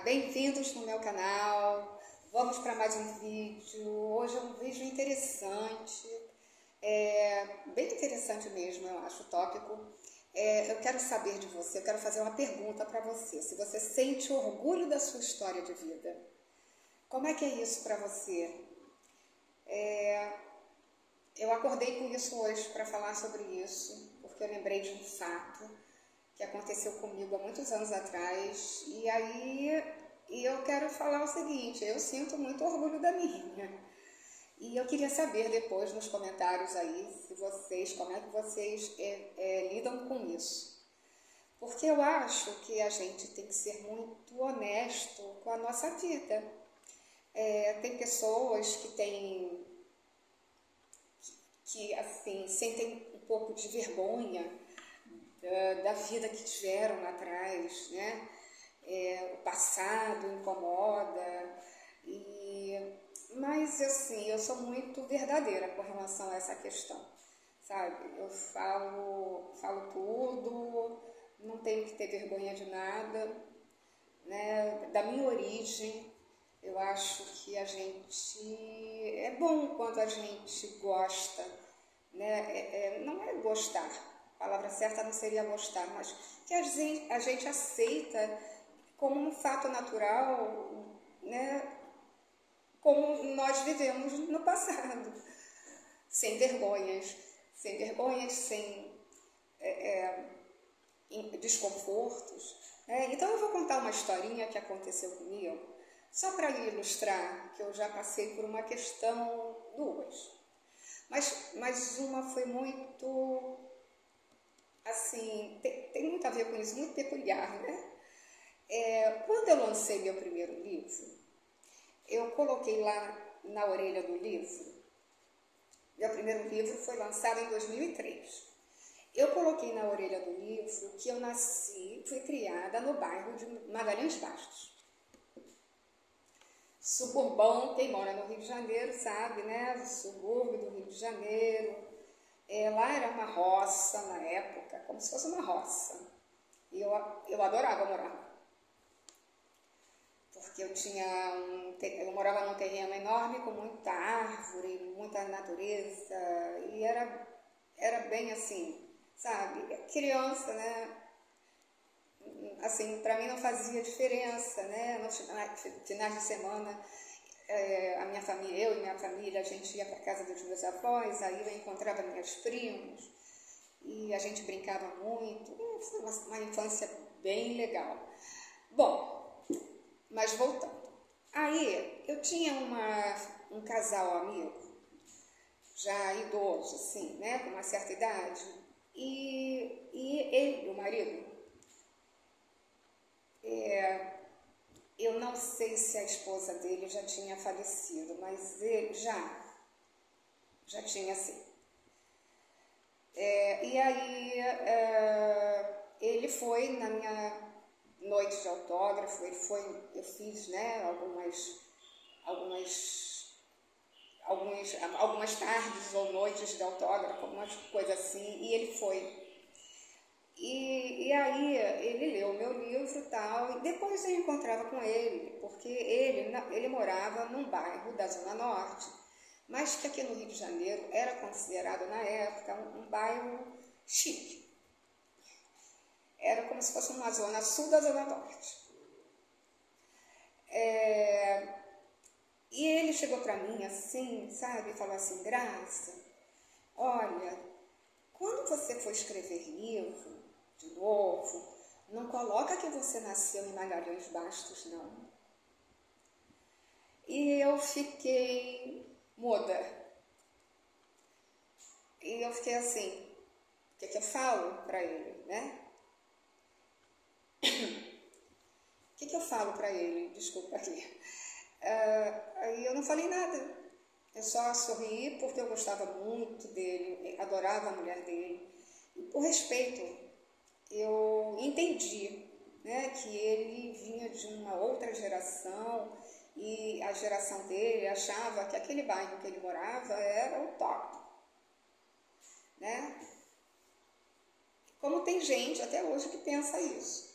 bem-vindos no meu canal. Vamos para mais um vídeo. Hoje é um vídeo interessante, bem interessante mesmo, eu acho, o tópico. Eu quero saber de você, eu quero fazer uma pergunta para você. Se você sente orgulho da sua história de vida, como é que é isso para você? Eu acordei com isso hoje para falar sobre isso, porque eu lembrei de um fato que aconteceu comigo há muitos anos atrás, e eu quero falar o seguinte: eu sinto muito orgulho da minha. E eu queria saber depois nos comentários aí, como é que vocês lidam com isso. Porque eu acho que a gente tem que ser muito honesto com a nossa vida. Tem pessoas que assim, sentem um pouco de vergonha da vida que tiveram lá atrás, né? O passado incomoda, mas assim, eu sou muito verdadeira com relação a essa questão, sabe? Eu falo tudo, não tenho que ter vergonha de nada, né? Da minha origem, eu acho que é bom quando a gente gosta, né? Não é gostar, a palavra certa não seria gostar, mas que a gente aceita como um fato natural, né? Como nós vivemos no passado, sem vergonhas, sem desconfortos. Então eu vou contar uma historinha que aconteceu comigo, só para ilustrar que eu já passei por uma questão, duas. Mas uma foi muito, assim, tem muito a ver com isso, muito peculiar, né? Quando eu lancei meu primeiro livro, eu coloquei lá na orelha do livro, meu primeiro livro foi lançado em 2003. Eu coloquei na orelha do livro que eu fui criada no bairro de Magalhães Bastos. Suburbão, quem mora no Rio de Janeiro sabe, né? Subúrbio do Rio de Janeiro. Lá era uma roça na época, como se fosse uma roça. E eu adorava morar lá. Porque eu morava num terreno enorme com muita árvore, muita natureza, e era bem assim, sabe? Criança, né? Assim, para mim não fazia diferença, né? Nos finais de semana, eu e minha família, a gente ia para casa dos meus avós, aí eu encontrava meus primos, e a gente brincava muito. Foi uma infância bem legal. Bom, mas voltando. Aí, eu tinha um casal amigo, já idoso, assim, né, com uma certa idade, e ele, o marido, eu não sei se a esposa dele já tinha falecido, mas ele já tinha, sim. E aí, ele foi na minha noite de autógrafo, eu fiz, né, algumas tardes ou noites de autógrafo, algumas coisas assim, e ele foi. E aí ele leu o meu livro e tal, e depois eu encontrava com ele, porque ele morava num bairro da Zona Norte, mas que aqui no Rio de Janeiro era considerado na época um bairro chique. Era como se fosse uma zona sul da Zona Norte. E ele chegou para mim assim, sabe, e falou assim: Graça, olha, quando você for escrever livro, de novo, não coloca que você nasceu em Magalhães Bastos, não. E eu fiquei muda. E eu fiquei assim, o que eu falo para ele, né? O que eu falo para ele? Desculpa aqui. Aí eu não falei nada. Eu só sorri porque eu gostava muito dele, adorava a mulher dele. E por respeito, eu entendi, né, que ele vinha de uma outra geração e a geração dele achava que aquele bairro que ele morava era o top, né? Como tem gente até hoje que pensa isso.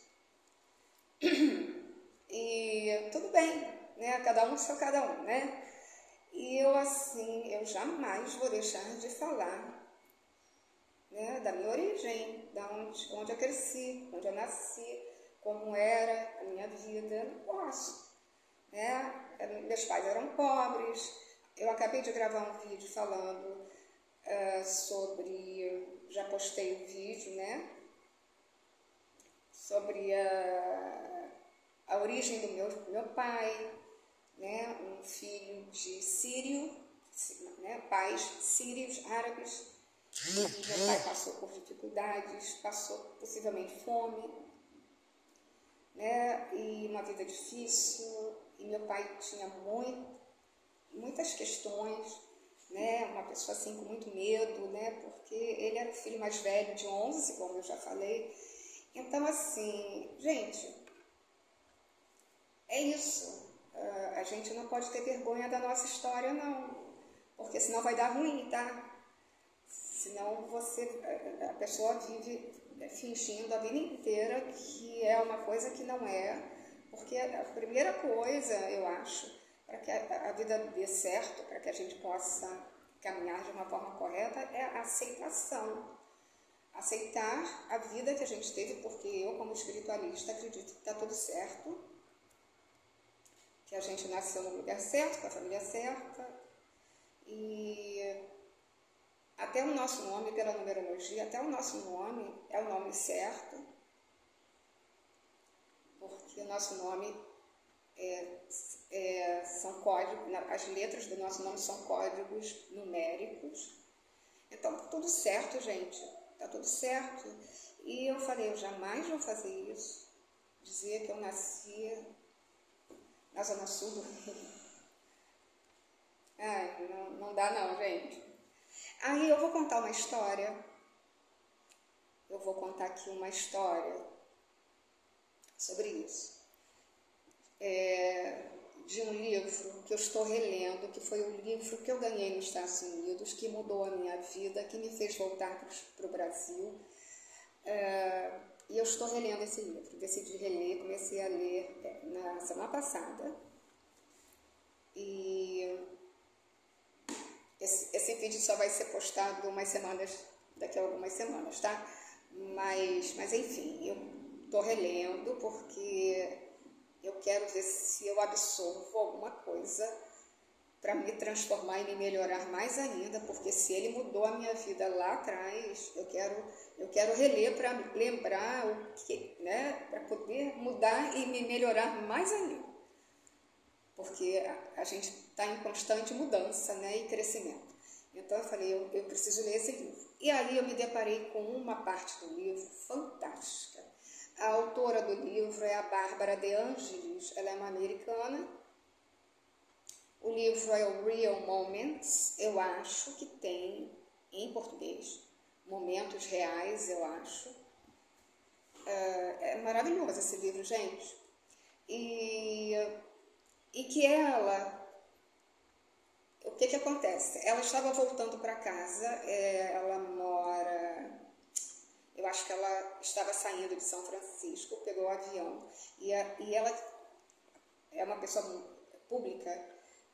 E tudo bem, né? Cada um seu cada um, né? E eu, assim, eu jamais vou deixar de falar, né, da minha origem, onde eu cresci, onde eu nasci, como era a minha vida. Não posso, né? Meus pais eram pobres. Eu acabei de gravar um vídeo falando sobre, já postei o vídeo, né, sobre a origem do meu pai, né, um filho de sírio, né, pais sírios, árabes. E meu pai passou por dificuldades, passou possivelmente fome, né, e uma vida difícil. E meu pai tinha muitas questões, né, uma pessoa assim com muito medo, né, porque ele era o filho mais velho de 11, como eu já falei. Então, assim, gente, é isso. A gente não pode ter vergonha da nossa história, não, porque senão vai dar ruim, tá? Senão a pessoa vive fingindo a vida inteira que é uma coisa que não é, porque a primeira coisa, eu acho, para que a vida dê certo, para que a gente possa caminhar de uma forma correta, é a aceitação. Aceitar a vida que a gente teve, porque eu, como espiritualista, acredito que está tudo certo, que a gente nasceu no lugar certo, com a família certa, e até o nosso nome, pela numerologia, até o nosso nome é o nome certo, porque o nosso nome são códigos, as letras do nosso nome são códigos numéricos. Então, tá tudo certo, gente, tá tudo certo. E eu falei, eu jamais vou fazer isso, dizer que eu nasci na Zona Sul do Rio. Ai, não dá não, gente. Aí eu vou contar uma história. Eu vou contar aqui uma história sobre isso. De um livro que eu estou relendo, que foi o livro que eu ganhei nos Estados Unidos, que mudou a minha vida, que me fez voltar para o Brasil. E eu estou relendo esse livro. Decidi reler, comecei a ler na semana passada. E esse vídeo só vai ser postado daqui a algumas semanas, tá? Mas enfim, eu estou relendo porque eu quero ver se eu absorvo alguma coisa para me transformar e me melhorar mais ainda, porque se ele mudou a minha vida lá atrás, eu quero reler para lembrar o que, né, para poder mudar e me melhorar mais ainda. Porque a gente está em constante mudança, né, e crescimento. Então eu falei, eu preciso ler esse livro. E aí eu me deparei com uma parte do livro fantástica. A autora do livro é a Bárbara De Angelis, ela é uma americana. O livro é o Real Moments, eu acho que tem em português, Momentos Reais, eu acho. É maravilhoso esse livro, gente. E que o que acontece? Ela estava voltando para casa, ela mora, eu acho que ela estava saindo de São Francisco, pegou o avião, e ela é uma pessoa pública,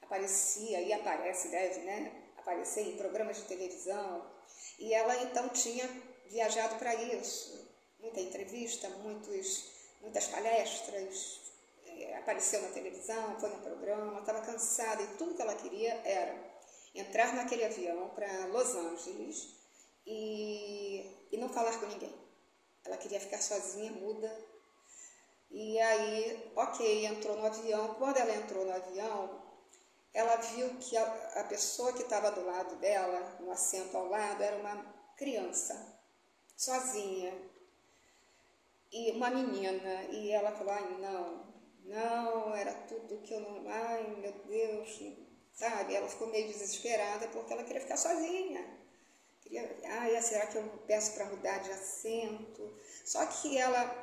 aparecia e aparece, deve, né, aparecer em programas de televisão, e ela então tinha viajado para isso, muita entrevista, muitas palestras, apareceu na televisão, foi no programa, estava cansada e tudo que ela queria era entrar naquele avião para Los Angeles e não falar com ninguém. Ela queria ficar sozinha, muda. E aí, ok, entrou no avião. Quando ela entrou no avião, ela viu que a pessoa que estava do lado dela, no assento ao lado, era uma criança, sozinha, e uma menina. E ela falou, ai, não, era tudo que eu não... Ai, meu Deus, sabe? Ela ficou meio desesperada porque ela queria ficar sozinha. Será que eu peço para mudar de assento? Só que ela,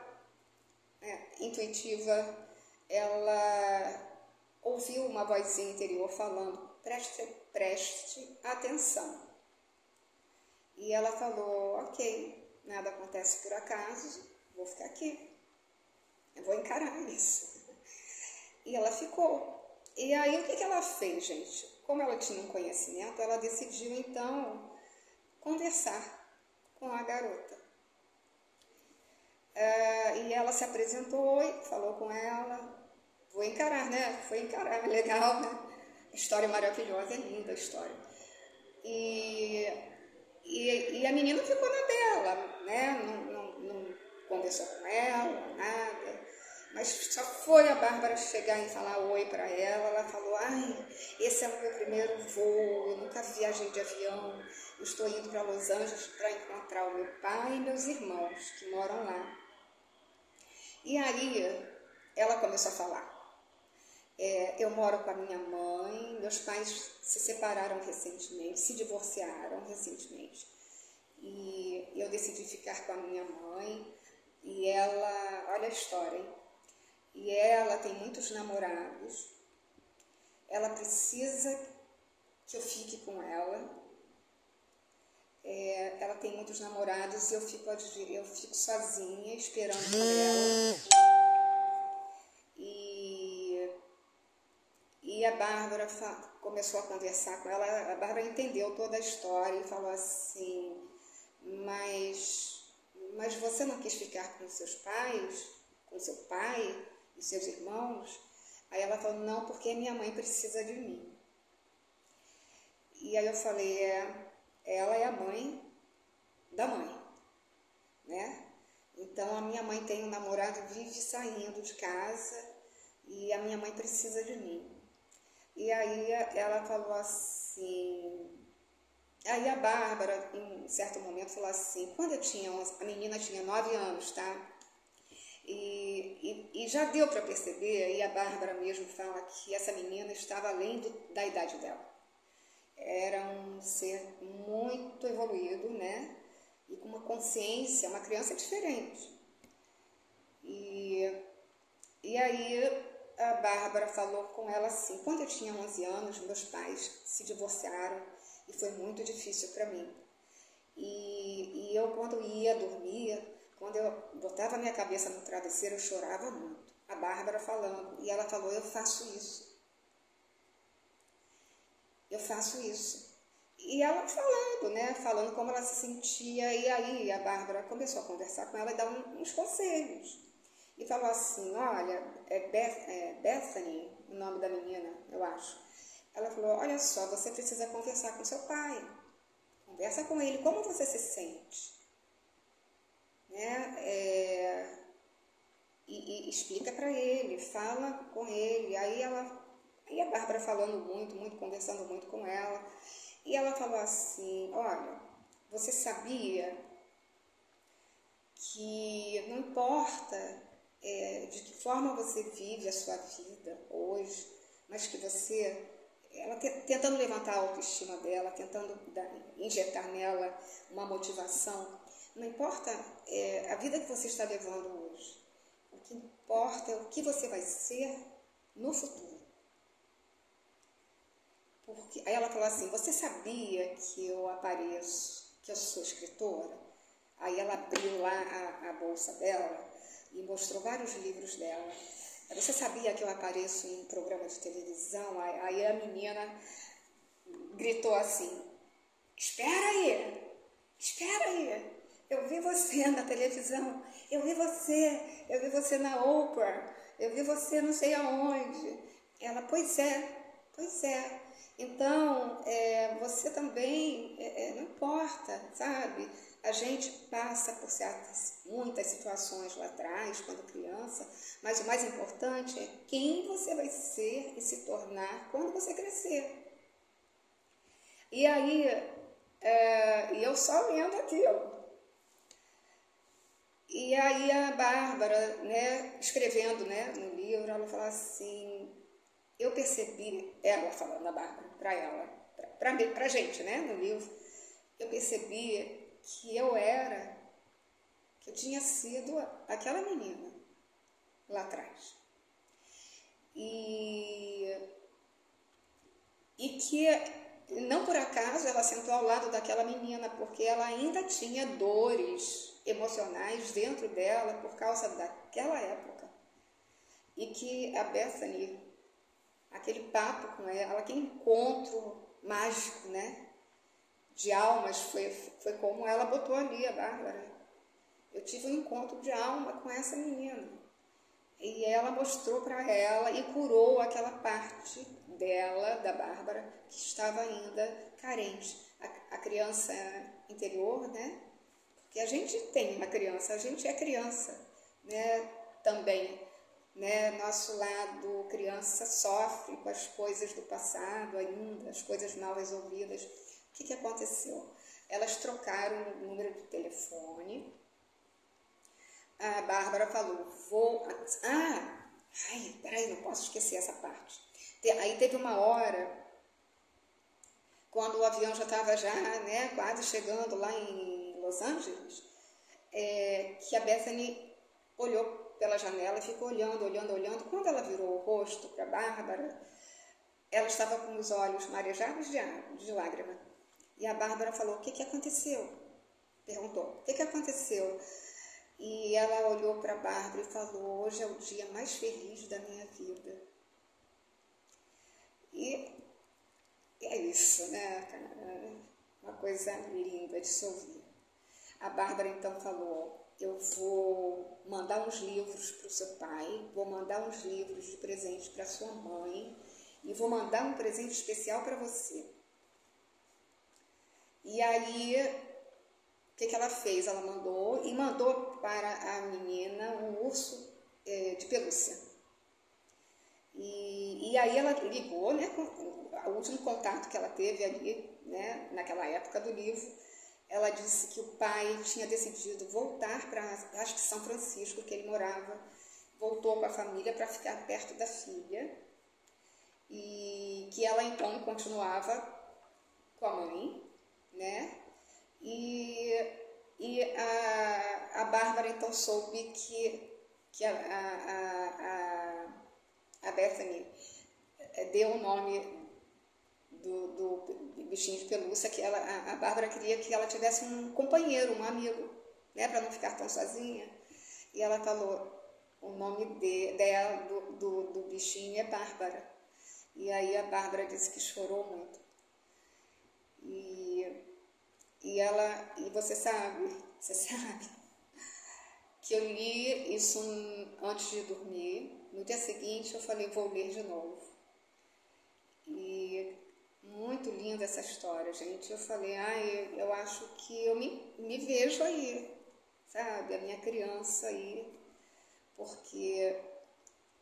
intuitiva, ela ouviu uma vozinha interior falando, preste atenção. E ela falou, ok, nada acontece por acaso, vou ficar aqui. Eu vou encarar isso. E ela ficou. E aí, o que ela fez, gente? Como ela tinha um conhecimento, ela decidiu, então, conversar com a garota. E ela se apresentou e falou com ela. Vou encarar, né? Foi encarar, legal, né? História maravilhosa, é linda a história. E a menina ficou na dela, né? Não conversou com ela, nada. Mas só foi a Bárbara chegar e falar oi para ela. Ela falou, ai, esse é o meu primeiro voo, eu nunca viajei de avião. Eu estou indo para Los Angeles para encontrar o meu pai e meus irmãos que moram lá. E aí ela começou a falar. Eu moro com a minha mãe, meus pais se separaram recentemente, se divorciaram recentemente. E eu decidi ficar com a minha mãe. E ela, olha a história, hein? E ela tem muitos namorados. Ela precisa que eu fique com ela. Ela tem muitos namorados e eu fico sozinha esperando por ela. E a Bárbara começou a conversar com ela. A Bárbara entendeu toda a história e falou assim, mas você não quis ficar com seus pais, com seu pai e seus irmãos? Aí ela falou, não, porque minha mãe precisa de mim. E aí eu falei, ela é a mãe da mãe, né? Então a minha mãe tem um namorado, vive saindo de casa e a minha mãe precisa de mim. E aí ela falou assim, aí a Bárbara, em certo momento, falou assim, quando a menina tinha 9 anos, tá? E já deu para perceber, e a Bárbara mesmo fala que essa menina estava além da idade dela. Era um ser muito evoluído, né? E com uma consciência, uma criança diferente. E aí a Bárbara falou com ela assim, quando eu tinha 11 anos, meus pais se divorciaram e foi muito difícil para mim. E eu, quando ia dormir, quando eu botava minha cabeça no travesseiro, eu chorava muito. A Bárbara falando, e ela falou, eu faço isso. Eu faço isso. E ela falando, né? Falando como ela se sentia. E aí a Bárbara começou a conversar com ela e dar uns conselhos. E falou assim, olha, Bethany, o nome da menina, eu acho. Ela falou, olha só, você precisa conversar com seu pai. Conversa com ele, como você se sente? Né? E explica para ele, fala com ele. Aí a Bárbara falando muito, conversando muito com ela. E ela falou assim, olha, você sabia que não importa de que forma você vive a sua vida hoje, mas que você, ela tentando levantar a autoestima dela, tentando injetar nela uma motivação, não importa a vida que você está levando hoje, o que importa é o que você vai ser no futuro. Porque, aí ela falou assim, você sabia que eu apareço, que eu sou escritora? Aí ela abriu lá a bolsa dela e mostrou vários livros dela. Você sabia que eu apareço em programa de televisão? Aí a menina gritou assim, espera aí, eu vi você na televisão, eu vi você na Oprah, eu vi você não sei aonde. Ela, pois é. Então, você também, não importa, sabe? A gente passa por muitas situações lá atrás, quando criança, mas o mais importante é quem você vai ser e se tornar quando você crescer. E aí, eu só lendo aquilo. E aí a Bárbara, né, escrevendo, né, no livro, ela fala assim, eu percebi, ela falando, a Bárbara, para ela, pra gente, né, no livro, eu percebi que eu tinha sido aquela menina lá atrás. E que não por acaso ela sentou ao lado daquela menina, porque ela ainda tinha dores emocionais dentro dela por causa daquela época. E que a Bethany, aquele papo com ela, aquele encontro mágico, né, de almas, foi como ela botou ali, a Bárbara. Eu tive um encontro de alma com essa menina. E ela mostrou para ela e curou aquela parte dela, da Bárbara, que estava ainda carente. A criança interior, né? Porque a gente tem uma criança, a gente é criança, né? Também, né? Nosso lado criança sofre com as coisas do passado ainda, as coisas mal resolvidas. O que aconteceu? Elas trocaram o número de telefone. A Bárbara falou, peraí, não posso esquecer essa parte. Aí teve uma hora, quando o avião já estava né, quase chegando lá em Los Angeles, que a Bethany olhou pela janela e ficou olhando. Quando ela virou o rosto para a Bárbara, ela estava com os olhos marejados de lágrima. E a Bárbara falou, o que aconteceu? Perguntou, o que aconteceu? E ela olhou para a Bárbara e falou, hoje é o dia mais feliz da minha vida. E é isso, né, cara? Uma coisa linda de se ouvir. A Bárbara então falou, eu vou mandar uns livros para o seu pai, vou mandar uns livros de presente para sua mãe e vou mandar um presente especial para você. E aí, o que ela fez? Ela mandou para a menina um urso de pelúcia. E aí ela ligou, né, o último contato que ela teve ali, né, naquela época do livro, ela disse que o pai tinha decidido voltar para, acho que São Francisco, que ele morava, voltou com a família para ficar perto da filha, e que ela então continuava com a mãe, né, e a Bárbara então soube que a Bethany deu o nome do bichinho de pelúcia, que a Bárbara queria que ela tivesse um companheiro, um amigo, né, para não ficar tão sozinha. E ela falou, o nome dela, do bichinho é Bárbara. E aí a Bárbara disse que chorou muito. E você sabe que eu li isso antes de dormir. No dia seguinte eu falei, vou ler de novo. E muito linda essa história, gente. Eu falei, eu acho que eu me vejo aí, sabe? A minha criança aí. Porque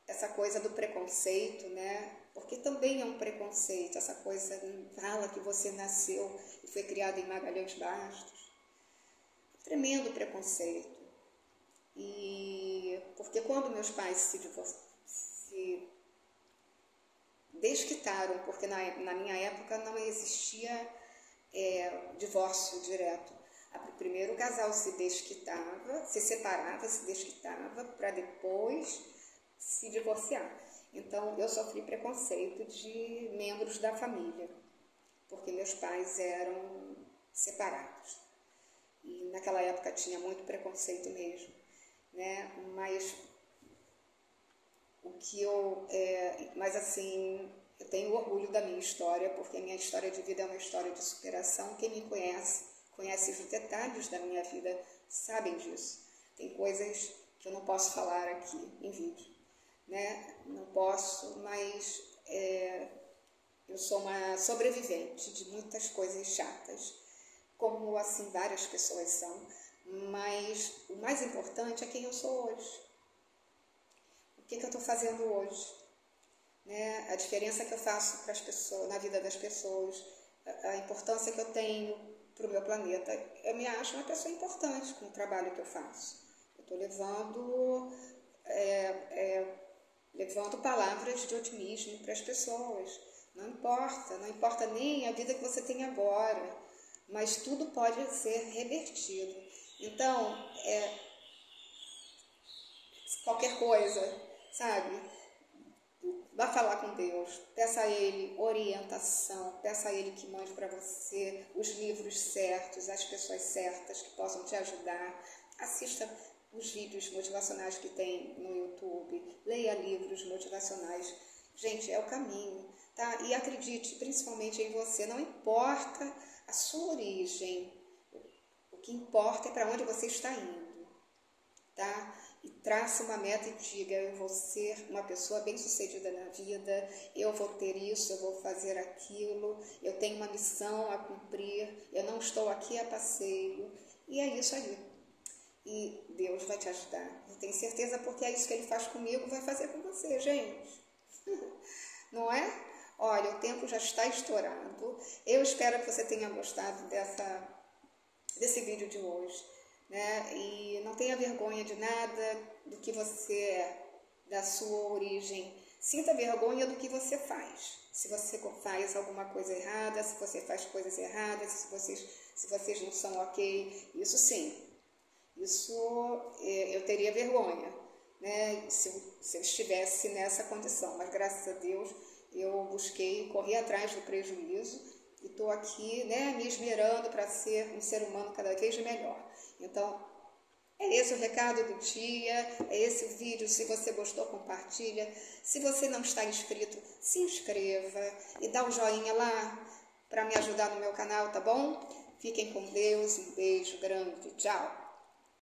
essa coisa do preconceito, né? Porque também é um preconceito, essa coisa, fala que você nasceu e foi criado em Magalhães Bastos. Tremendo preconceito. E porque quando meus pais se desquitaram, porque na minha época não existia divórcio direto. O primeiro casal se desquitava, se separava, se desquitava, para depois se divorciar. Então, eu sofri preconceito de membros da família, porque meus pais eram separados. E naquela época tinha muito preconceito mesmo, né? Mas mas assim, eu tenho orgulho da minha história, porque a minha história de vida é uma história de superação. Quem me conhece os detalhes da minha vida, sabem disso. Tem coisas que eu não posso falar aqui em vídeo, né? Não posso, mas eu sou uma sobrevivente de muitas coisas chatas, como assim várias pessoas são, mas o mais importante é quem eu sou hoje. O que eu estou fazendo hoje, né? A diferença que eu faço para as pessoas, na vida das pessoas, a importância que eu tenho para o meu planeta. Eu me acho uma pessoa importante com o trabalho que eu faço. Eu estou levando palavras de otimismo para as pessoas. Não importa nem a vida que você tem agora, mas tudo pode ser revertido. Então, qualquer coisa, sabe? Vá falar com Deus, peça a Ele orientação, peça a Ele que mande para você os livros certos, as pessoas certas que possam te ajudar. Assista os vídeos motivacionais que tem no YouTube, leia livros motivacionais. Gente, é o caminho, tá? E acredite principalmente em você, não importa a sua origem, o que importa é para onde você está indo, tá? E traça uma meta e diga, eu vou ser uma pessoa bem-sucedida na vida, eu vou ter isso, eu vou fazer aquilo, eu tenho uma missão a cumprir, eu não estou aqui a passeio, e é isso aí. E Deus vai te ajudar, eu tenho certeza, porque é isso que Ele faz comigo, vai fazer com você, gente. Não é? Olha, o tempo já está estourando. Eu espero que você tenha gostado desse vídeo de hoje, né? E não tenha vergonha de nada do que você é, da sua origem. Sinta vergonha do que você faz. Se você faz alguma coisa errada, se você faz coisas erradas, se vocês não são ok, isso sim. Isso eu teria vergonha, né? Se eu estivesse nessa condição. Mas graças a Deus eu busquei, corri atrás do prejuízo e estou aqui, né, me esmerando para ser um ser humano cada vez melhor. Então, é esse o recado do dia, é esse o vídeo. Se você gostou, compartilha. Se você não está inscrito, se inscreva e dá um joinha lá para me ajudar no meu canal, tá bom? Fiquem com Deus, um beijo grande, tchau!